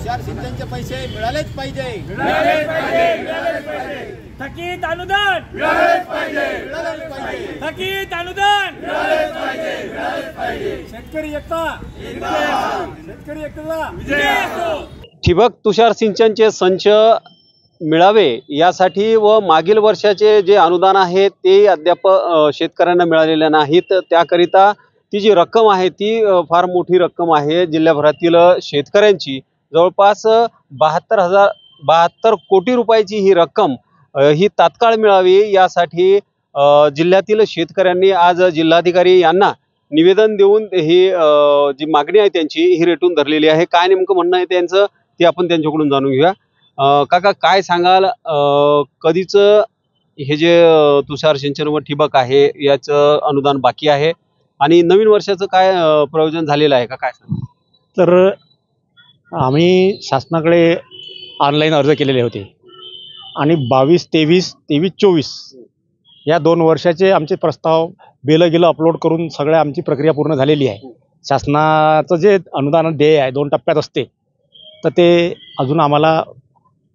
तुषार सिंचनचे पैसे मिळालेच पाहिजे, थकीत अनुदान थकीत अनुदान शेतकरी एकता विजय असो। ठिबक तुषार सिंचनचे संच मिळावे यासाठी व मागील वर्षाचे जे अनुदान आहे ते अद्याप शेतकऱ्यांना मिळालेले नाहीत। त्याकरिता ती जी रक्कम आहे ती फार मोठी रक्कम आहे। जिल्ह्याभरातील शेतकऱ्यांची जवळपास 72 कोटी रुपयाची ही रक्कम ही तात्काळ मिळावी यासाठी जिल्ह्यातील शेतकऱ्यांनी आज जिल्हाधिकारी यांना निवेदन देऊन ही जी मागणी आहे त्यांची ही रेटून धरलेली आहे। काय नेमकं म्हणणं आहे त्यांचं ते आपण त्यांच्याकडून जाणून घेऊया। काका काय सांगाल, कधीच हे जे तुषार सिंचन व ठिबक आहे याचं अनुदान बाकी आहे आणि नवीन वर्षाचं काय प्रयोजन झालेलं आहे का, काय सांगा? तर आम्ही शासनाकडे ऑनलाईन अर्ज केलेले होते आणि 22-23, 23-24 या 2 वर्षाचे आमचे प्रस्ताव गेलं अपलोड करून सगळं आमची प्रक्रिया पूर्ण झालेली आहे। शासनाचं जे अनुदान देय आहे 2 टप्प्यात असते, तर ते अजून आम्हाला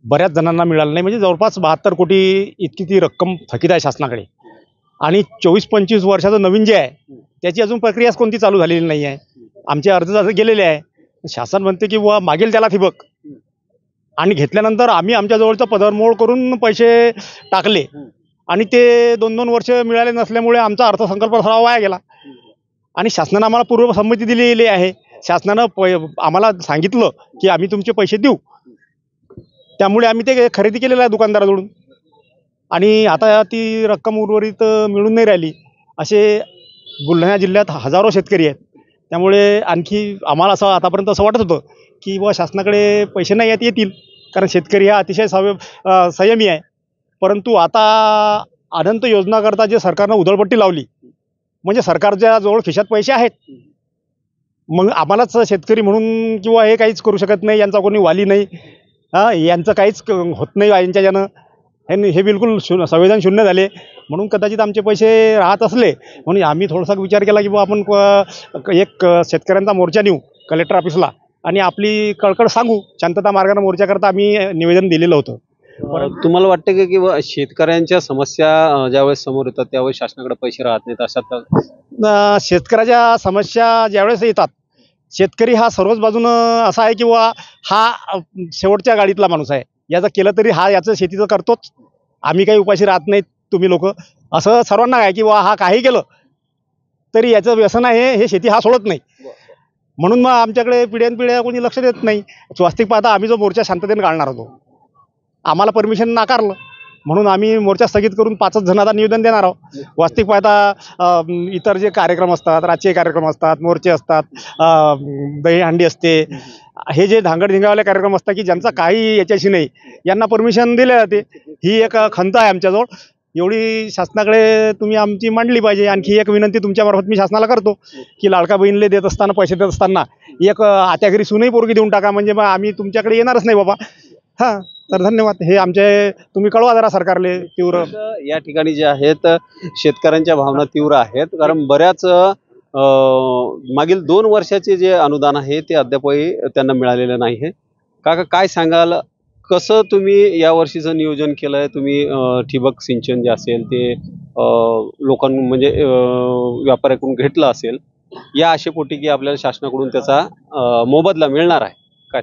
बऱ्याच जणांना मिळालं नाही। म्हणजे जवळपास 72 कोटी इतकी ती रक्कम थकीत आहे शासनाकडे आणि 24-25 वर्षाचं नवीन जे आहे त्याची अजून प्रक्रियाच कोणती चालू झालेली नाही आहे। आमचे अर्ज गेलेले आहे। शासन म्हणते की वा मागेल त्याला ठिबक, आणि घेतल्यानंतर आम्ही आमच्या जवळचं पदरमोड करून पैसे टाकले आणि ते 2-2 वर्ष मिळाले नसल्यामुळे आमचा अर्थसंकल्प सगळा वाया गेला आणि शासनानं आम्हाला पूर्वसंमती दिलेली आहे। शासनानं आम्हाला सांगितलं की आम्ही तुमचे पैसे देऊ, त्यामुळे आम्ही ते खरेदी केलेलं आहे दुकानदाराकडून आणि आता ती रक्कम उर्वरित मिळून नाही राहिली। असे बुलढाणा जिल्ह्यात हजारो शेतकरी आहेत। त्यामुळे आणखी आम्हाला असं आतापर्यंत असं वाटत होतं की व शासनाकडे पैसे नाही येतील, कारण शेतकरी हा अतिशय संयमी आहे। परंतु आता अनंत योजनाकरता जे सरकारनं उधळपट्टी लावली, म्हणजे सरकारच्या जवळ खिशात पैसे आहेत, मग आम्हालाच शेतकरी म्हणून किंवा हे काहीच करू शकत नाही, यांचा कोणी वाली नाही, यांचं काहीच होत नाही यांच्याच्यानं, हे बिलकुल संवेदन शून्य झाले। म्हणून कदाचित आमचे पैसे राहत असले म्हणून आम्ही थोडासा विचार केला की बा आपण एक शेतकऱ्यांचा मोर्चा नेऊ कलेक्टर ऑफिसला आणि आपली कळकळ सांगू। शांतता मार्गाने मोर्चा करता आम्ही निवेदन दिलेलं होतं। तुम्हाला वाटतं का की शेतकऱ्यांच्या समस्या ज्यावेळेस समोर येतात त्यावेळेस शासनाकडे पैसे राहत नाहीत, अशा शेतकऱ्याच्या समस्या ज्यावेळेस येतात, शेतकरी हा सर्वच बाजूनं असा आहे की हा शेवटच्या गाडीतला माणूस आहे, याचं केलं तरी हा याचं शेतीचं करतोच, आम्ही काही उपाशी राहत नाहीत तुम्ही लोक, असं सर्वांना आहे की हा काही केलं तरी याचं व्यसन आहे, हे शेती हा सोडत नाही। म्हणून मग आमच्याकडे पिढ्यानपिढ्या कोणी लक्ष देत नाही। स्वास्तिक पाहता आम्ही जो मोर्चा शांततेने काढणार होतो, आम्हाला परमिशन नाकारलं म्हणून आम्ही मोर्चा स्थगित करून 5 जणांना निवेदन देणार आहोत। वास्तविक पाहता इतर जे कार्यक्रम असतात, राजकीय कार्यक्रम असतात, मोर्चे असतात, दहीहंडी असते, हे जे धांगडधिंगावाले कार्यक्रम असतात की ज्यांचा काही याच्याशी नाही, यांना परमिशन दिले जाते। ही एक खंत आहे आमच्याजवळ, एवढी शासनाकडे तुम्ही आमची मांडली पाहिजे। आणखी एक विनंती तुमच्यामार्फत मी शासनाला करतो की लाडका बहिणीला देत असताना, पैसे देत असताना एक आत्या घरी सूनही पोरगी देऊन टाका, म्हणजे मग आम्ही तुमच्याकडे येणारच नाही बाबा। हां, तर धन्यवाद। हे आमचे तुम्ही कळवा जरा सरकारले तीव्र। या ठिकाणी जे आहेत शेतकऱ्यांच्या भावना तीव्र आहेत, कारण बऱ्याच मागील 2 वर्षाचे जे अनुदान आहे ते अद्यापही त्यांना मिळालेलं नाही आहे। काका काय सांगाल, कसं तुम्ही या वर्षीचं नियोजन केलंय? तुम्ही ठिबक सिंचन जे असेल ते लोकांना म्हणजे व्यापाऱ्याकडून घेतलं असेल या आशेपोटी की आपल्याला शासनाकडून त्याचा मोबदला मिळणार आहे?